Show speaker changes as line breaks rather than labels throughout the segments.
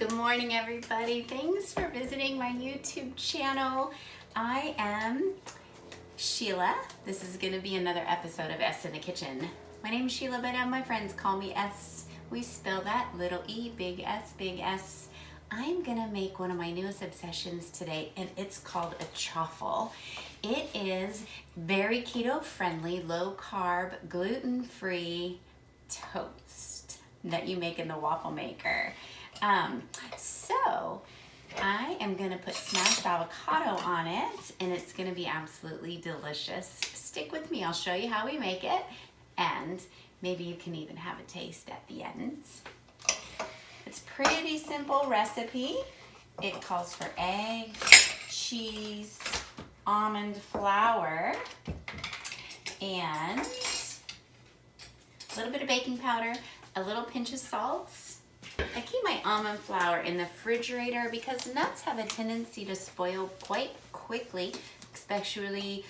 Good morning, everybody. Thanks for visiting my YouTube channel. I am Sheila. This is going to be another episode of S in the Kitchen. My name is Sheila, but my friends call me S. We spell that little E, big S, big S. I'm going to make one of my newest obsessions today, and it's called a chaffle. It is very keto friendly, low carb, gluten-free toast that you make in the waffle maker. So I am going to put smashed avocado on it, and it's going to be absolutely delicious. Stick with me. I'll show you how we make it, and maybe you can even have a taste at the end. It's a pretty simple recipe. It calls for eggs, cheese, almond flour, and a little bit of baking powder, a little pinch of salt. I keep my almond flour in the refrigerator because nuts have a tendency to spoil quite quickly, especially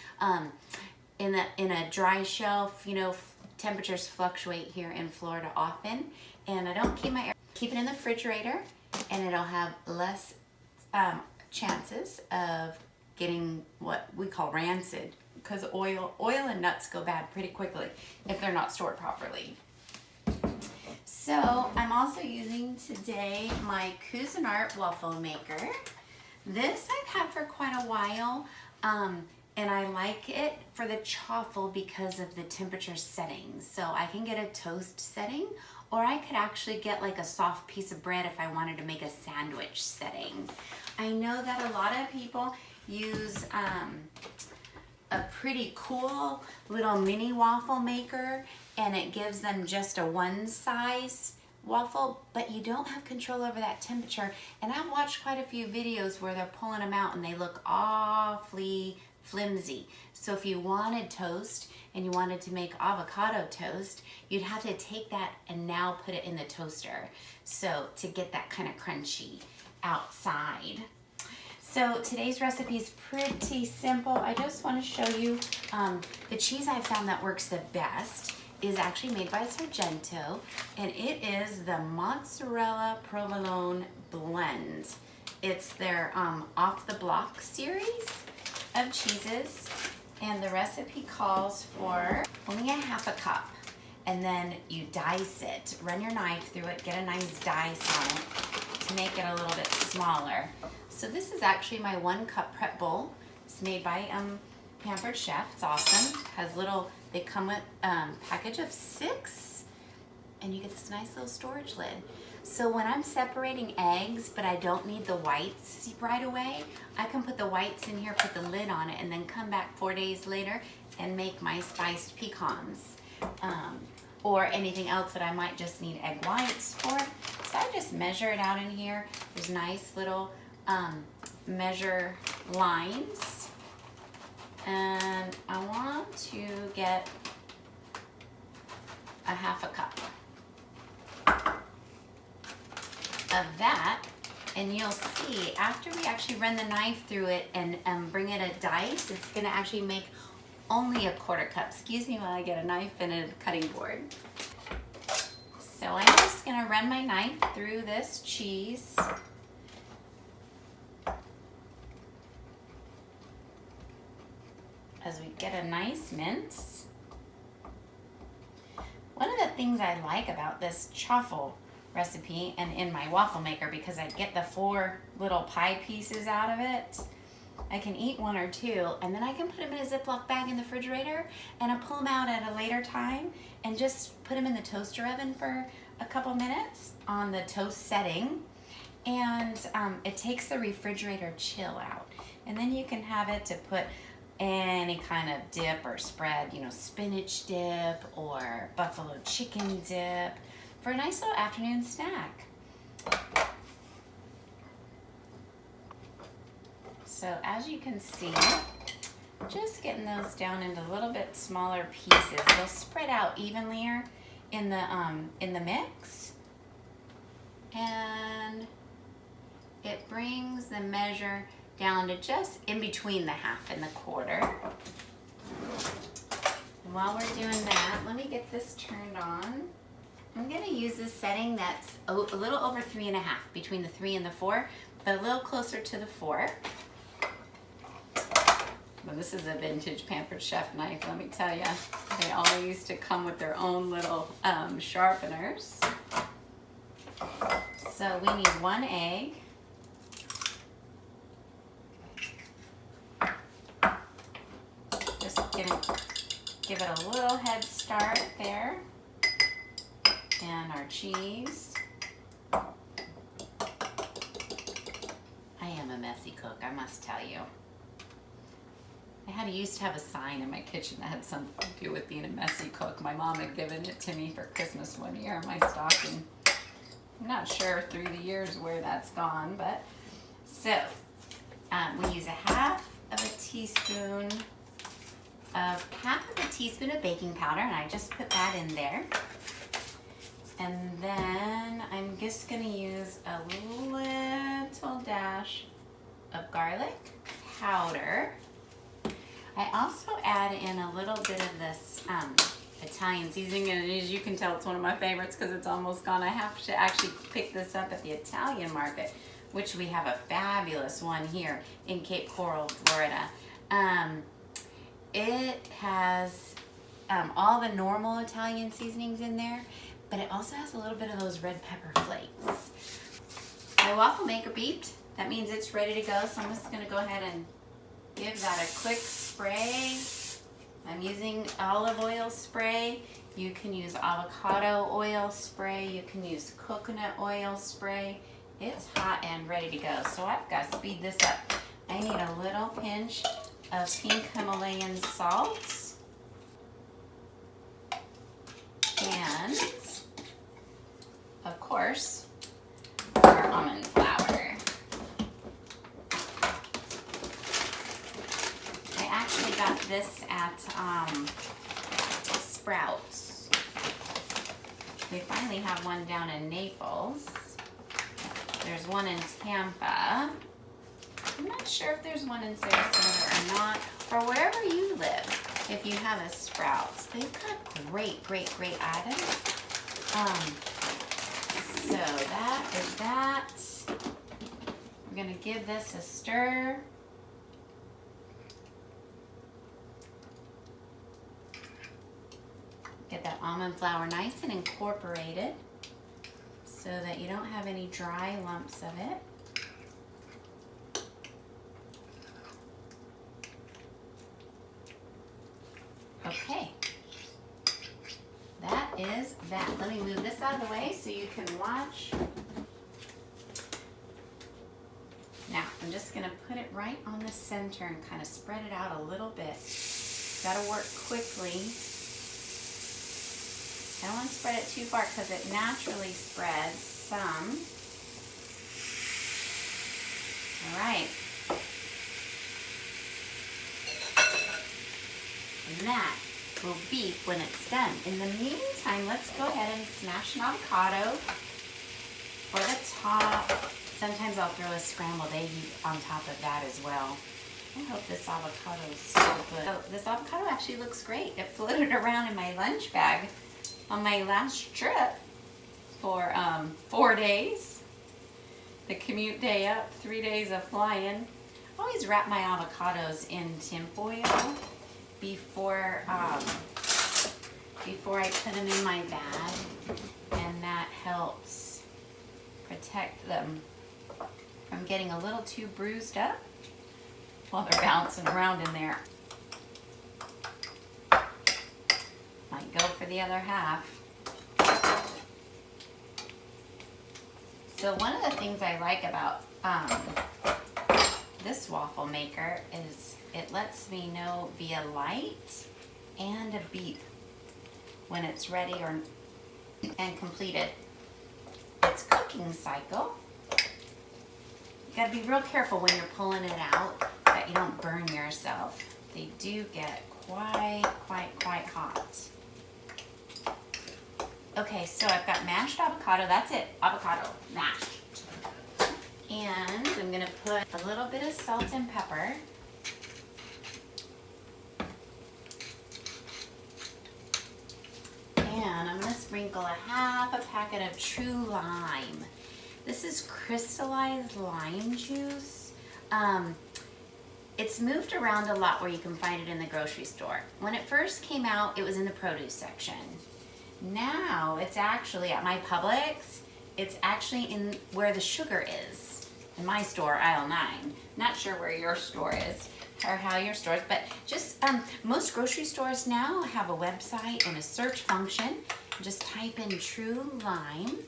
in a dry shelf. You know, temperatures fluctuate here in Florida often, and I don't keep it in the refrigerator, and it'll have less chances of getting what we call rancid, because oil and nuts go bad pretty quickly if they're not stored properly. So I'm also using today my Cuisinart waffle maker. This I've had for quite a while, and I like it for the chaffle because of the temperature settings. So I can get a toast setting, or I could actually get like a soft piece of bread if I wanted to make a sandwich setting. I know that a lot of people use a pretty cool little mini waffle maker, and it gives them just a one size waffle, but you don't have control over that temperature. And I've watched quite a few videos where they're pulling them out and they look awfully flimsy. So if you wanted toast and you wanted to make avocado toast, you'd have to take that and now put it in the toaster, so to get that kind of crunchy outside. So today's recipe is pretty simple. I just want to show you the cheese I found that works the best is actually made by Sargento, and it is the Mozarella Provolone blend. It's their off the block series of cheeses, and the recipe calls for only a half a cup, and then you dice it. Run your knife through it, get a nice dice on it to make it a little bit smaller. So this is actually my 1 cup prep bowl. It's made by Pampered Chef. It's awesome. They come with package of 6, and you get this nice little storage lid. So when I'm separating eggs, but I don't need the whites right away, I can put the whites in here, put the lid on it, and then come back 4 days later and make my spiced pecans. Or anything else that I might just need egg whites for. So I just measure it out in here. There's nice little measure lines. And I want to get a half a cup of that, and you'll see after we actually run the knife through it and bring it a dice, it's going to actually make only a 1/4 cup. Excuse me while I get a knife and a cutting board. So I'm just going to run my knife through this cheese. As we get a nice mince. One of the things I like about this chaffle recipe and in my waffle maker, because I get the 4 little pie pieces out of it, I can eat 1 or 2, and then I can put them in a Ziploc bag in the refrigerator, and I pull them out at a later time and just put them in the toaster oven for a couple minutes on the toast setting, and it takes the refrigerator chill out. And then you can have it to put any kind of dip or spread, you know, spinach dip or buffalo chicken dip for a nice little afternoon snack. So as you can see, just getting those down into a little bit smaller pieces. They'll spread out evenly in the mix, and it brings the measure down to just in between the half and the 1/4. And while we're doing that, let me get this turned on. I'm going to use a setting that's a little over 3.5, between the 3 and the 4, but a little closer to the 4. Well, this is a vintage Pampered Chef knife, let me tell you. They all used to come with their own little sharpeners. So we need 1 egg. Just give it a little head start there. And our cheese. I am a messy cook, I must tell you. I used to have a sign in my kitchen that had something to do with being a messy cook. My mom had given it to me for Christmas one year in my stocking. I'm not sure through the years where that's gone, but so we use half of a teaspoon of baking powder, and I just put that in there. And then I'm just gonna use a little dash of garlic powder. I also add in a little bit of this Italian seasoning, and as you can tell, it's one of my favorites because it's almost gone. I have to actually pick this up at the Italian market, which we have a fabulous one here in Cape Coral, Florida. It has all the normal Italian seasonings in there, but it also has a little bit of those red pepper flakes. My waffle maker beeped. That means it's ready to go, so I'm just gonna go ahead and give that a quick spray. I'm using olive oil spray. You can use avocado oil spray. You can use coconut oil spray. It's hot and ready to go, so I've got to speed this up. I need a little pinch of pink Himalayan salt. And, of course, our almond flour. Got this at Sprouts. They finally have one down in Naples. There's one in Tampa. I'm not sure if there's one in Sarasota or not, or wherever you live. If you have a Sprouts, they've got great items. So that is that. We're gonna give this a stir. Get that almond flour nice and incorporated so that you don't have any dry lumps of it. Okay, that is that. Let me move this out of the way so you can watch. Now, I'm just gonna put it right on the center and kind of spread it out a little bit. Gotta work quickly. I don't want to spread it too far because it naturally spreads some. All right. And that will beep when it's done. In the meantime, let's go ahead and smash an avocado for the top. Sometimes I'll throw a scrambled egg on top of that as well. I hope this avocado is so good. Oh, this avocado actually looks great. It floated around in my lunch bag on my last trip for 4 days. The commute day up, 3 days of flying. I always wrap my avocados in tinfoil before I put them in my bag, and that helps protect them from getting a little too bruised up while they're bouncing around in there. Might go for the other half. So one of the things I like about this waffle maker is it lets me know via light and a beep when it's ready and completed its cooking cycle. You gotta be real careful when you're pulling it out that you don't burn yourself. They do get quite hot. Okay, so I've got mashed avocado. That's it, avocado mashed. And I'm gonna put a little bit of salt and pepper. And I'm gonna sprinkle a half a packet of true lime. This is crystallized lime juice. It's moved around a lot where you can find it in the grocery store. When it first came out, it was in the produce section. Now it's actually at my Publix. It's actually in where the sugar is. In my store, aisle 9. Not sure where your store is or how your stores, but just most grocery stores now have a website and a search function. Just type in true lime.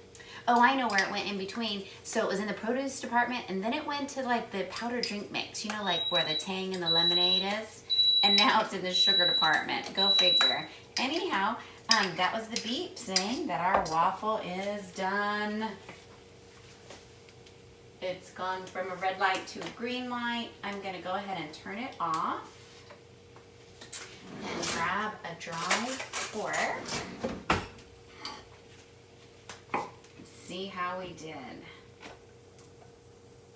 Oh, I know where it went in between. So it was in the produce department, and then it went to like the powdered drink mix, you know, like where the Tang and the lemonade is. And now it's in the sugar department. Go figure. Anyhow, that was the beep saying that our waffle is done. It's gone from a red light to a green light. I'm gonna go ahead and turn it off and grab a dry fork. See how we did.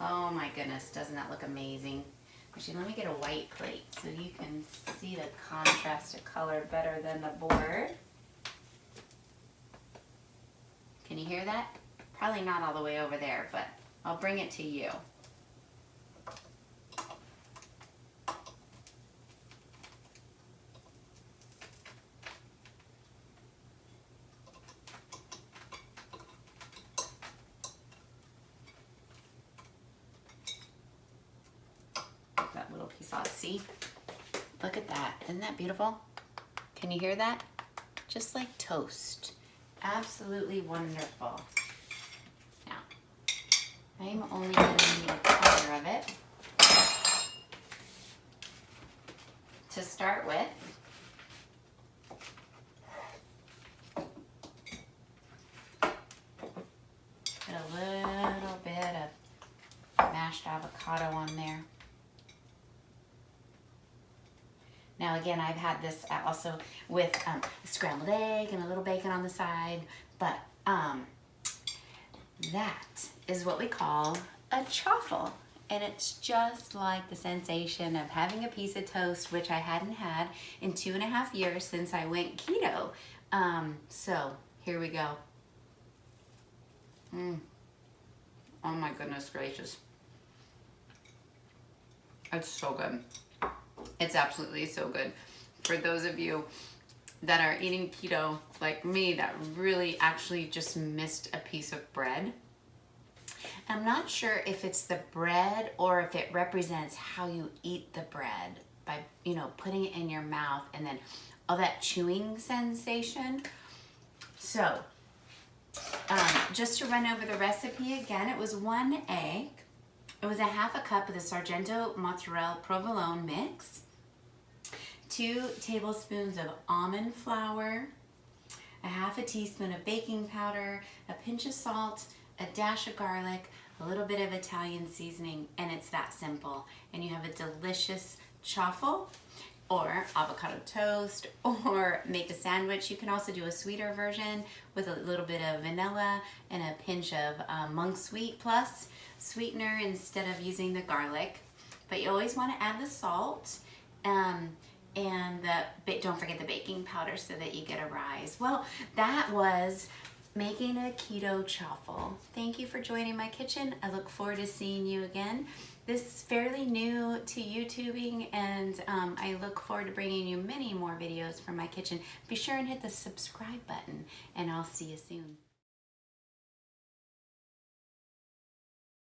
Oh my goodness, doesn't that look amazing? Actually, let me get a white plate so you can see the contrast of color better than the board. Can you hear that? Probably not all the way over there, but I'll bring it to you. That little piece off, see? Look at that, isn't that beautiful? Can you hear that? Just like toast. Absolutely wonderful. Now, I'm only going to need a quarter of it to start with. Put a little bit of mashed avocado on there. Now again, I've had this also with a scrambled egg and a little bacon on the side, but that is what we call a chaffle. And it's just like the sensation of having a piece of toast, which I hadn't had in 2.5 years since I went keto. So here we go. Oh my goodness gracious. It's so good. It's absolutely so good. For those of you that are eating keto like me, that really actually just missed a piece of bread. I'm not sure if it's the bread or if it represents how you eat the bread by, you know, putting it in your mouth and then all that chewing sensation. So, just to run over the recipe again, it was 1 egg. It was a half a cup of the Sargento Mozzarella Provolone mix, 2 tablespoons of almond flour, a half a teaspoon of baking powder, a pinch of salt, a dash of garlic, a little bit of Italian seasoning, and it's that simple. And you have a delicious chaffle or avocado toast, or make a sandwich. You can also do a sweeter version with a little bit of vanilla and a pinch of monk sweet plus sweetener instead of using the garlic. But you always want to add the salt and don't forget the baking powder so that you get a rise. Well, that was making a keto chaffle. Thank you for joining my kitchen. I look forward to seeing you again. This is fairly new to YouTubing, and I look forward to bringing you many more videos from my kitchen. Be sure and hit the subscribe button, and I'll see you soon.